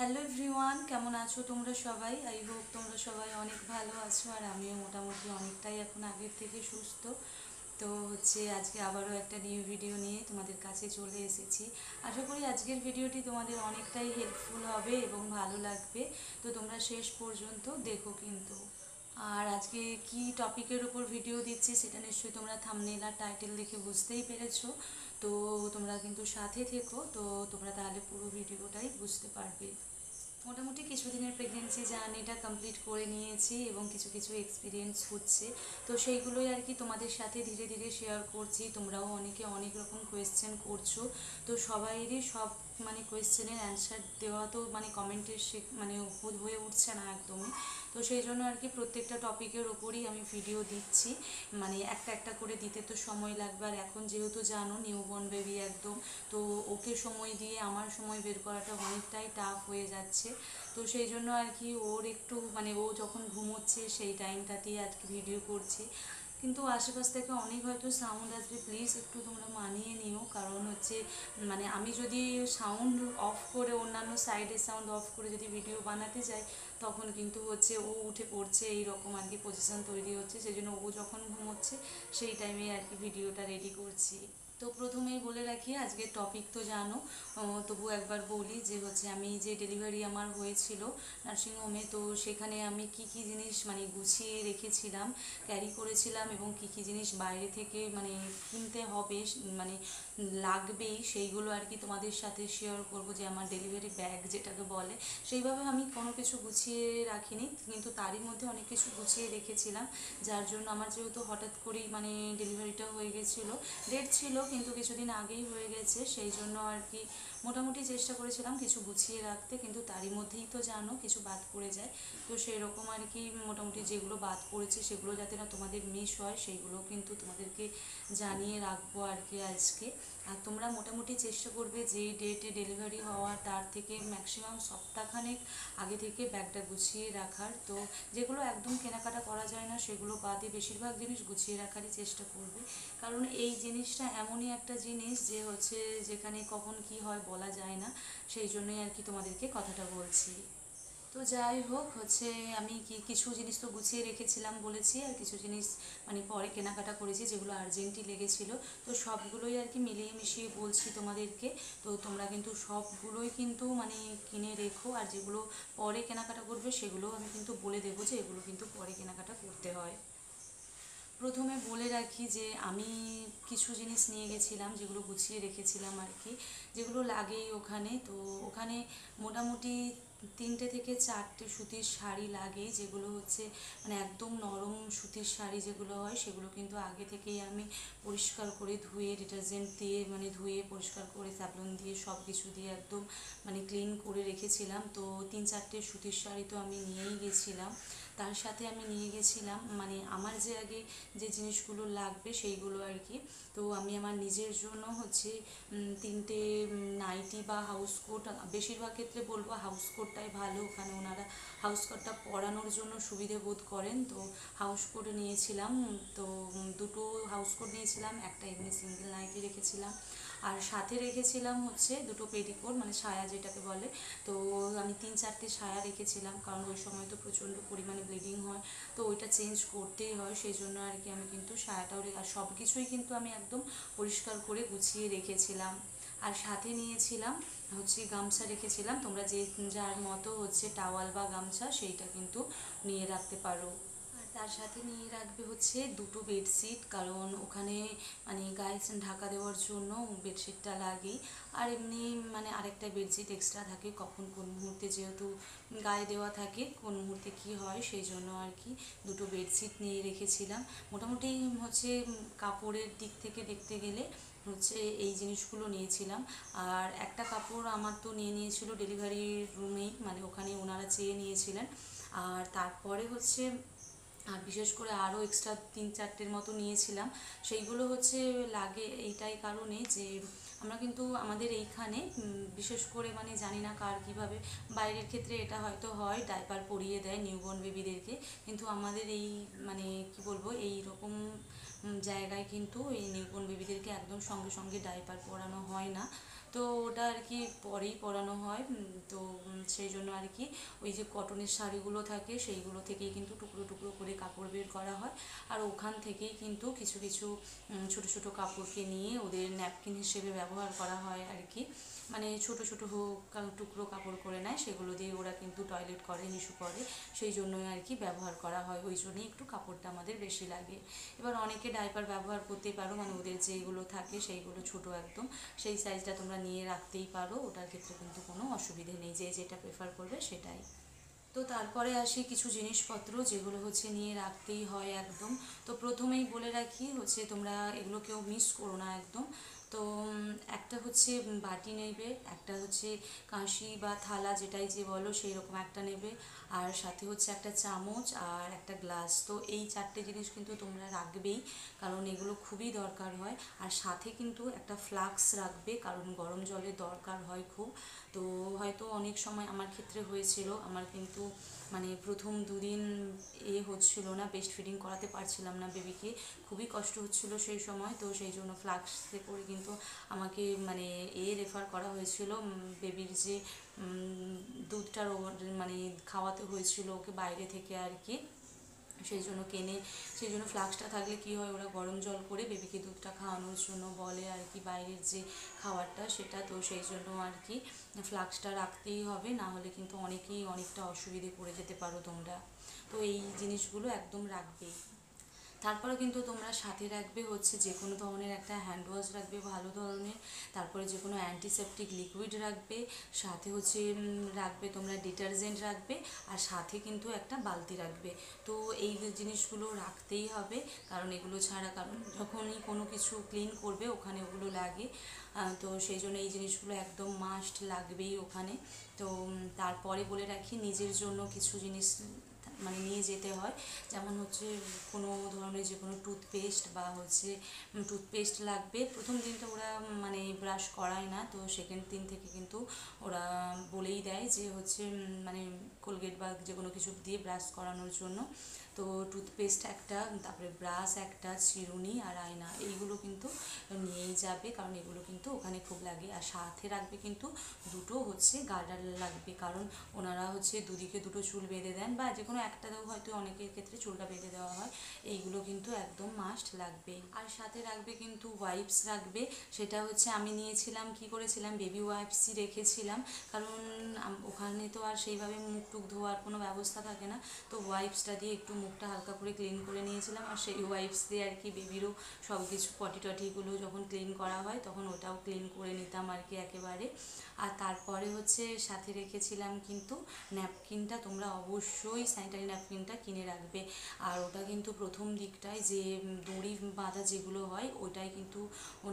Hello everyone, কেমন আছো তোমরা সবাই? আই হোপ তোমরা সবাই অনেক ভালো আছো, আর আমিও মোটামুটি অনেকটাই এখন আগের থেকে সুস্থ। তো আজকে আবারও একটা নিউ ভিডিও নিয়ে তোমাদের কাছে চলে এসেছি। আশা করি আজকের ভিডিওটি তোমাদের অনেকটাই হেল্পফুল হবে এবং ভালো লাগবে। তো তোমরা শেষ পর্যন্ত দেখো কিন্তু। আর আজকে কি টপিকের উপর ভিডিও দিচ্ছি সেটা নিশ্চয়ই তোমরা থাম্বনেল আর টাইটেল দেখে বুঝতেই পেরেছো। তো তোমরা কিন্তু সাথে থেকো, তো তোমরা তাহলে পুরো ভিডিওটাই বুঝতে পারবে। মোটামুটি কিছুদিনের প্রেগনেন্সি জার্নিটা কমপ্লিট করে নিয়েছি এবং কিছু কিছু এক্সপিরিয়েন্স হচ্ছে। তো সেইগুলোই আর কি তোমাদের সাথে ধীরে ধীরে শেয়ার করছি। তোমরাও অনেকে অনেক রকম কোয়েশ্চেন করছো, তো সবাইরই সব কোয়েশ্চেনের অ্যান্সার দেওয়া তো কমেন্টের হয়ে উঠছে না একদমই। তো সেই জন্য আর কি প্রত্যেকটা টপিকের ওপরই আমি ভিডিও দিচ্ছি। একটা একটা করে দিতে তো সময় লাগবে, আর এখন যেহেতু জানো নিউবর্ন বেবি একদম, তো ওকে সময় দিয়ে আমার সময় বের করাটা অনেকটাই টাফ হয়ে যাচ্ছে। তো সেই জন্য আর কি ওর একটু ও যখন ঘুমোচ্ছে সেই টাইমটাতেই আর কি ভিডিও করছি। কিন্তু আশেপাশ থেকে অনেক হয়তো সাউন্ড আসবে, প্লিজ একটু তোমরা মানিয়ে নিও। কারণ আমি যদি সাউন্ড অফ করে, অন্যান্য সাইডের সাউন্ড অফ করে যদি ভিডিও বানাতে যাই, তখন কিন্তু ও উঠে পড়ছে, এইরকম আর কি পজিশন তৈরি হচ্ছে। সেই জন্য ও যখন ঘুমোচ্ছে সেই টাইমে আর কি ভিডিওটা রেডি করছি। তো প্রথমেই বলে রাখি আজকের টপিক তো জানো, তবু একবার বলি যে আমি যে ডেলিভারি আমার হয়েছিল নার্সিংহোমে, তো সেখানে আমি কি কি জিনিস গুছিয়ে রেখেছিলাম, ক্যারি করেছিলাম, এবং কি কি জিনিস বাইরে থেকে কিনতে হবে, মানে লাগবেই, সেইগুলো আর কি তোমাদের সাথে শেয়ার করব। যে আমার ডেলিভারি ব্যাগ যেটাকে বলে, সেইভাবে আমি কোনো কিছু গুছিয়ে রাখিনি, কিন্তু তারই মধ্যে অনেক কিছু গুছিয়ে রেখেছিলাম। যার জন্য আমার যেহেতু হঠাৎ করেই ডেলিভারিটা হয়ে গেছিলো, ডেট ছিল কিন্তু কিছুদিন আগেই হয়ে গেছে, সেই জন্য আর কি মোটামুটি চেষ্টা করেছিলাম কিছু গুছিয়ে রাখতে, কিন্তু তারই মধ্যেই তো জানো কিছু বাদ পড়ে যায়। তো সেই রকম আর কি মোটামুটি যেগুলো বাদ পড়েছে সেগুলো যাতে না তোমাদের মিস হয়, সেইগুলো কিন্তু তোমাদেরকে জানিয়ে রাখবো আর কি আজকে। আর তোমরা মোটামুটি চেষ্টা করবে যেই ডেটে ডেলিভারি হওয়ার তার থেকে ম্যাক্সিমাম সপ্তাহখানেক আগে থেকে ব্যাগটা গুছিয়ে রাখার। তো যেগুলো একদম কেনাকাটা করা যায় না সেগুলো বাদে বেশিরভাগ জিনিস গুছিয়ে রাখারই চেষ্টা করবে। কারণ এই জিনিসটা এমনই একটা জিনিস যে যেখানে কখন কি হয় বলা যায় না, সেই জন্যই আর কি তোমাদেরকে কথাটা বলছি। তো যাই হোক, আমি কিছু জিনিস তো গুছিয়ে রেখেছিলাম বলেছি, আর কিছু জিনিস পরে কেনাকাটা করেছি যেগুলো আর্জেন্টই লেগেছিলো। তো সবগুলোই আর কি মিলিয়ে মিশিয়ে বলছি তোমাদেরকে। তো তোমরা কিন্তু সবগুলোই কিন্তু কিনে রেখো, আর যেগুলো পরে কেনাকাটা করবে সেগুলো আমি কিন্তু বলে দেবো যে এগুলো কিন্তু পরে কেনাকাটা করতে হয়। প্রথমে বলে রাখি যে আমি কিছু জিনিস নিয়ে গেছিলাম যেগুলো গুছিয়ে রেখেছিলাম আর কি, যেগুলো লাগেই ওখানে। তো ওখানে মোটামুটি 3টে থেকে 4টে সুতির শাড়ি লাগে, যেগুলো একদম নরম সুতির শাড়ি যেগুলো হয়, সেগুলো কিন্তু আগে থেকেই আমি পরিষ্কার করে ধুয়ে ডিটারজেন্ট দিয়ে ধুয়ে পরিষ্কার করে স্যাভলন দিয়ে সব কিছু দিয়ে একদম ক্লিন করে রেখেছিলাম। তো 3-4টে সুতির শাড়ি তো আমি নিয়েই গেছিলাম। তার সাথে আমি নিয়ে গেছিলাম আমার যে আগে যে জিনিসগুলো লাগবে সেইগুলো আর কি। তো আমি আমার নিজের জন্য 3টে নাইটি বা হাউস কোট, বেশিরভাগ ক্ষেত্রে বলবো হাউস কোটটাই ভালো, ওখানে ওনারা হাউস কোটটা পরানোর জন্য সুবিধে বোধ করেন। তো হাউস কোট নিয়েছিলাম। তো 2টো হাউস কোট নিয়েছিলাম, একটা এমনি সিঙ্গেল নাইটি রেখেছিলাম, আর সাথে রেখেছিলাম 2টো পেটিকোট সায়া যেটাকে বলে। তো আমি 3-4টে সায়া রেখেছিলাম, কারণ ওই সময় তো প্রচণ্ড পরিমাণে ব্লিডিং হয়, তো ওইটা চেঞ্জ করতেই হয়, সেই জন্য আর কি আমি কিন্তু সায়াটাও আর সব কিছুই কিন্তু আমি একদম পরিষ্কার করে গুছিয়ে রেখেছিলাম। আর সাথে নিয়েছিলাম গামছা রেখেছিলাম, তোমরা যে যার মতো টাওয়াল বা গামছা সেইটা কিন্তু নিয়ে রাখতে পারো। আর তার সাথে নিয়ে রাখবে 2টো বেডশিট, কারণ ওখানে গায়ে ঢাকা দেওয়ার জন্য বেডশিটটা লাগেই। আর এমনি আরেকটা বেডশিট এক্সট্রা থাকে, কখন কোন মুহূর্তে যেহেতু গায়ে দেওয়া থাকে কোন মুহূর্তে কি হয়, সেই জন্য আর কি 2টো বেডশিট নিয়ে রেখেছিলাম। মোটামুটি কাপড়ের দিক থেকে দেখতে গেলে এই জিনিসগুলো নিয়েছিলাম। আর একটা কাপড় আমার তো নিয়েছিল ডেলিভারি রুমেই, ওখানে ওনারা চেয়ে নিয়েছিলেন। আর তারপরে আর বিশেষ করে আরও এক্সট্রা 3-4টের মতো নিয়েছিলাম। সেইগুলো লাগে এইটাই কারণে যে আমরা কিন্তু আমাদের এইখানে বিশেষ করে জানি না কার কীভাবে, বাইরের ক্ষেত্রে এটা হয়তো হয় ডাইপার পরিয়ে দেয় নিউবর্ন বেবিদেরকে, কিন্তু আমাদের এই কি বলবো এই রকম জায়গায় কিন্তু এই নিউবর্ন বেবিদেরকে একদম সঙ্গে সঙ্গে ডাইপার পরানো হয় না। তো ওটা আর কি পরেই পরানো হয়। তো সেই জন্য আর কি ওই যে কটনের শাড়িগুলো থাকে সেইগুলো থেকেই কিন্তু টুকরো টুকরো করে কাপড় বের করা হয়, আর ওখান থেকেই কিন্তু কিছু কিছু ছোটো ছোটো কাপড়কে নিয়ে ওদের ন্যাপকিন হিসেবে ব্যবহার করা হয় আর কি। মানে ছোটো ছোটো টুকরো কাপড় করে নেয়, সেগুলো দিয়ে ওরা কিন্তু টয়লেট করে, হিসু করে, সেই জন্যই আর কি ব্যবহার করা হয়, ওই জন্যই একটু কাপড়টা আমাদের বেশি লাগে। এবার অনেকে ডাইপার ব্যবহার করতেই পারো, মানে ওদের যেগুলো থাকে সেইগুলো ছোটো একদম, সেই সাইজটা তোমরা নিয়ে রাখতেই পারো, ওটার ক্ষেত্রে কিন্তু কোনো অসুবিধে নেই, যে যেটা প্রেফার করবে সেটাই। তো তারপরে আসি কিছু জিনিসপত্র যেগুলো হচ্ছে নিয়ে রাখতেই হয় একদম। তো প্রথমেই বলে রাখি হচ্ছে তোমরা এগুলো কেউ মিস করো না একদম। তো একটা হচ্ছে বাটি নেবে, একটা হচ্ছে কাঁসি বা থালা যেটাই যে বলো সেই রকম একটা নেবে, আর সাথে হচ্ছে একটা চামচ আর একটা গ্লাস। তো এই চারটে জিনিস কিন্তু তোমরা রাখবেই, কারণ এগুলো খুবই দরকার হয়। আর সাথে কিন্তু একটা ফ্লাক্স রাখবে, কারণ গরম জলের দরকার হয় খুব। তো হয়তো অনেক সময় আমার ক্ষেত্রে হয়েছিল, আমার কিন্তু মানে প্রথম দুদিন হচ্ছিল না, বেস্ট ফিডিং করাতে পারছিলাম না বেবিকে, খুবই কষ্ট হচ্ছিল সেই সময়। তো সেই জন্য ফ্লাক্সে করে কিন্তু আমাকে মানে রেফার করা হয়েছিল, বেবির যে দুধটার মানে খাওয়াতে হয়েছিল ওকে বাইরে থেকে আর কি, সেই জন্য সেই জন্য ফ্লাক্সটা থাকলে কি হয়, ওরা গরম জল করে বেবিকে দুধটা খাওয়ানোর জন্য বলে আর কি, বাইরের যে খাবারটা সেটা। তো সেই জন্য আর কি ফ্লাক্সটা রাখতেই হবে, না হলে কিন্তু অনেকটা অসুবিধে পড়ে যেতে পারো তোমরা। তো এই জিনিসগুলো একদম রাখবেই। তারপরে কিন্তু তোমরা সাথে রাখবে হচ্ছে যে কোনো ধরনের একটা হ্যান্ড ওয়াশ রাখবে ভালো ধরনের, তারপরে যে কোনো অ্যান্টিসেপটিক লিকুইড রাখবে, সাথে হচ্ছে রাখবে তোমরা ডিটারজেন্ট রাখবে, আর সাথে কিন্তু একটা বালতি রাখবে। তো এই জিনিসগুলো রাখতেই হবে, কারণ এগুলো ছাড়া, কারণ যখনই কোনো কিছু ক্লিন করবে ওখানে ওগুলো লাগে। তো সেই জন্য এই জিনিসগুলো একদম মাস্ট লাগবেই ওখানে। তো তারপরে বলে রাখি নিজের জন্য কিছু জিনিস মানে নিয়ে যেতে হয়, যেমন হচ্ছে কোনো ধরনের যে কোনো টুথপেস্ট বা হচ্ছে টুথপেস্ট লাগবে। প্রথম দিন তো ওরা মানে ব্রাশ করায় না, তো সেকেন্ড দিন থেকে কিন্তু ওরা বলেই দেয় যে হচ্ছে মানে কোলগেট বা যে কোনো কিছু দিয়ে ব্রাশ করানোর জন্য। তো টুথপেস্ট একটা, তারপরে ব্রাশ একটা, চিরুনি আর আয়না, এইগুলো কিন্তু নিয়েই যাবে, কারণ এগুলো কিন্তু ওখানে খুব লাগে। আর সাথে রাখবে কিন্তু দুটো হচ্ছে গার্ডার লাগবে, কারণ ওনারা হচ্ছে দুদিকে দুটো চুল বেঁধে দেন, বা যে কোনো একটাতেও হয়তো অনেকের ক্ষেত্রে চুলটা বেঁধে দেওয়া হয়, এইগুলো কিন্তু একদম মাস্ট লাগবে। আর সাথে রাখবে কিন্তু ওয়াইপস রাখবে, সেটা হচ্ছে আমি নিয়েছিলাম, কি করেছিলাম, বেবি ওয়াইপসই রেখেছিলাম, কারণ ওখানে তো আর সেইভাবে মুখ টুক ধোয়ার কোনো ব্যবস্থা থাকে না। তো ওয়াইপসটা দিয়ে একটু মুখটা হালকা করে ক্লিন করে নিয়েছিলাম, আর সেই ওয়াইপস দিয়ে আর কি বেবিরও সব কিছু পটি টটিগুলো যখন ক্লিন করা হয় তখন ওটাও ক্লিন করে নিতাম আর কি একেবারে। আর তারপরে হচ্ছে সাথে রেখেছিলাম কিন্তু ন্যাপকিনটা, তোমরা অবশ্যই স্যানিটারি ন্যাপকিনটা কিনে রাখবে। আর ওটা কিন্তু প্রথম দিকটায় যে দড়ি বাঁধা যেগুলো হয় ওটাই কিন্তু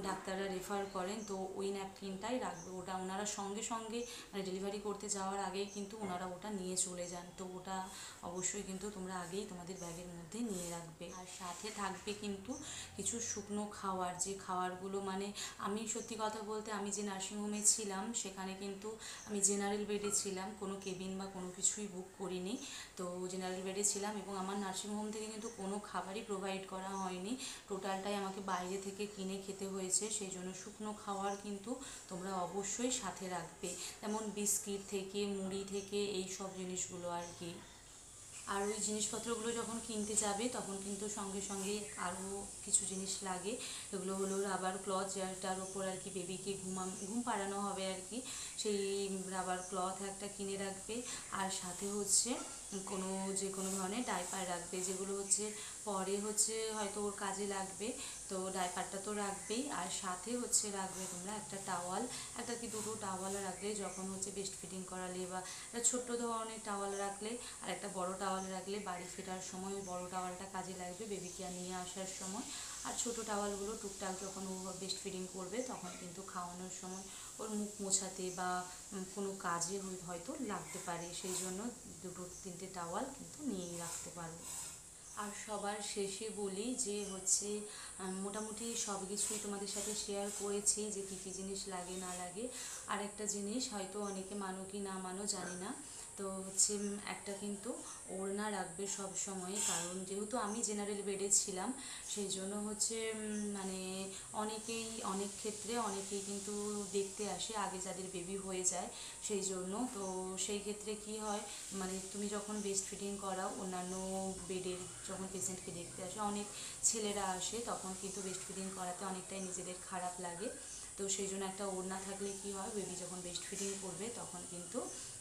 ডাক্তাররা রেফার করেন, তো ওই ন্যাপকিনটাই রাখবে। ওটা ওনারা সঙ্গে সঙ্গে মানে ডেলিভারি করতে যাওয়ার আগেই কিন্তু ওনারা ওটা নিয়ে চলে যান, তো ওটা অবশ্যই কিন্তু তোমরা আগেই তোমাদের ব্যাগের মধ্যে নিয়ে রাখবে। আর সাথে থাকবে কিন্তু কিছু শুকনো খাবার, যে খাবারগুলো মানে আমি সত্যি কথা বলতে আমি যে নার্সিংহোমে ছিলাম সেখানে কিন্তু আমি জেনারেল বেডে ছিলাম, কোনো কেবিন বা কোনো কিছুই বুক করিনি। তো জেনারেল বেডে ছিলাম এবং আমার নার্সিংহোম থেকে কিন্তু কোনো খাবারই প্রোভাইড করা হয়নি, টোটালটাই আমাকে বাইরে থেকে কিনে খেতে হয়েছে। সেই জন্য শুকনো খাবার কিন্তু তোমরা অবশ্যই সাথে রাখবে, যেমন বিস্কিট থেকে মুড়ি থেকে এই সব জিনিসগুলো আর কি। আর ওই জিনিসপত্রগুলো যখন কিনতে যাবে তখন কিন্তু সঙ্গে সঙ্গে আরও কিছু জিনিস লাগে, এগুলো হলো রাবার ক্লথ, যেটার ওপর আর কি বেবিকে ঘুম পাড়ানো হবে আর কি, সেই রাবার ক্লথ একটা কিনে রাখবে। আর সাথে হচ্ছে যে কোনো ধরনের ডাইপার রাখবে, যেগুলো হচ্ছে পরে হচ্ছে হয়তো ওর কাজে লাগবে, তো ডাইপারটা তো রাখবেই। আর সাথে হচ্ছে রাখবে তোমরা একটা টাওয়াল, একটা কি দুটো টাওয়াল রাখলে, যখন হচ্ছে বেস্ট ফিডিং করালে বা একটা ছোট্ট ধরনের টাওয়াল রাখলে, আর একটা বড় টাওয়াল রাখলে বাড়ি ফেরার সময় ওই বড় টাওয়ালটা কাজে লাগবে বেবিকে নিয়ে আসার সময়। আর ছোটো টাওয়ালগুলো টুকটাক যখন ও বেস্ট ফিডিং করবে তখন কিন্তু খাওয়ানোর সময় ওর মুখ মোছাতে বা কোনো কাজে হয়তো লাগতে পারে, সেই জন্য দুটো তিনটে টাওয়াল কিন্তু নিয়েই রাখতে পারো। আর সবার শেষে বলি যে হচ্ছে মোটামুটি সব কিছুই তোমাদের সাথে শেয়ার করেছি যে কী কী জিনিস লাগে না লাগে। আর একটা জিনিস হয়তো অনেকে মানো কি না মানো জানি না, তো হচ্ছে একটা কিন্তু ওড়না রাখবে সব সময়, কারণ যেহেতু আমি জেনারেল বেডে ছিলাম সেই জন্য হচ্ছে মানে অনেক ক্ষেত্রে অনেকেই কিন্তু দেখতে আসে আগে যাদের বেবি হয়ে যায় সেই জন্য। তো সেই ক্ষেত্রে কি হয়, মানে তুমি যখন ব্রেস্ট ফিডিং করাও অন্যান্য বেডের যখন পেশেন্টকে দেখতে আসে অনেক ছেলেরা আসে, তখন কিন্তু ব্রেস্ট ফিডিং করাতে অনেকটাই নিজেদের খারাপ লাগে। তো সেই জন্য একটা ওড়না থাকলে কি হয়, বেবি যখন ব্রেস্ট ফিডিং করবে তখন কিন্তু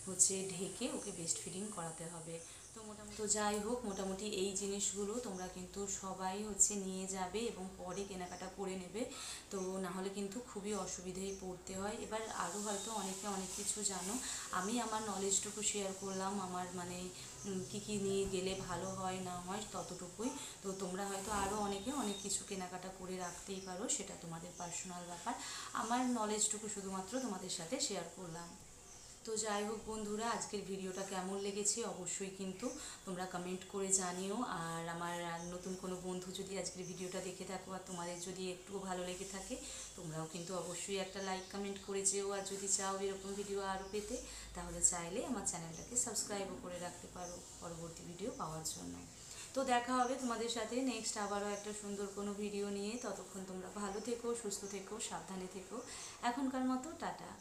হচ্ছে ঢেকে ওকে ব্রেস্ট ফিডিং করাতে হবে। তো যাই হোক, মোটামুটি এই জিনিসগুলো তোমরা কিন্তু সবাই হচ্ছে নিয়ে যাবে এবং পরে কেনাকাটা করে নেবে, তো না হলে কিন্তু খুবই অসুবিধায় পড়তে হয়। এবার আরও হয়তো অনেকে অনেক কিছু জানো, আমি আমার নলেজটুকু শেয়ার করলাম, আমার মানে কী কী নিয়ে গেলে ভালো হয় না হয় ততটুকুই। তো তোমরা হয়তো আরও অনেকে অনেক কিছু কেনাকাটা করে রাখতেই পারো, সেটা তোমাদের পার্সোনাল ব্যাপার। আমার নলেজটুকু শুধুমাত্র তোমাদের সাথে শেয়ার করলাম। তো যাই হোক বন্ধুরা, আজকের ভিডিওটা কেমন লেগেছে অবশ্যই কিন্তু তোমরা কমেন্ট করে জানিও। আর আমার নতুন কোনো বন্ধু যদি আজকের ভিডিওটা দেখে থাকো আর তোমাদের যদি একটুও ভালো লেগে থাকে, তোমরাও কিন্তু অবশ্যই একটা লাইক কমেন্ট করে যেও। আর যদি চাও এরকম ভিডিও আরও পেতে, তাহলে চাইলে আমার চ্যানেলটাকে সাবস্ক্রাইবও করে রাখতে পারো পরবর্তী ভিডিও পাওয়ার জন্য। তো দেখা হবে তোমাদের সাথে নেক্সট আবারও একটা সুন্দর কোনো ভিডিও নিয়ে। ততক্ষণ তোমরা ভালো থেকো, সুস্থ থেকো, সাবধানে থেকো। এখনকার মতো টাটা।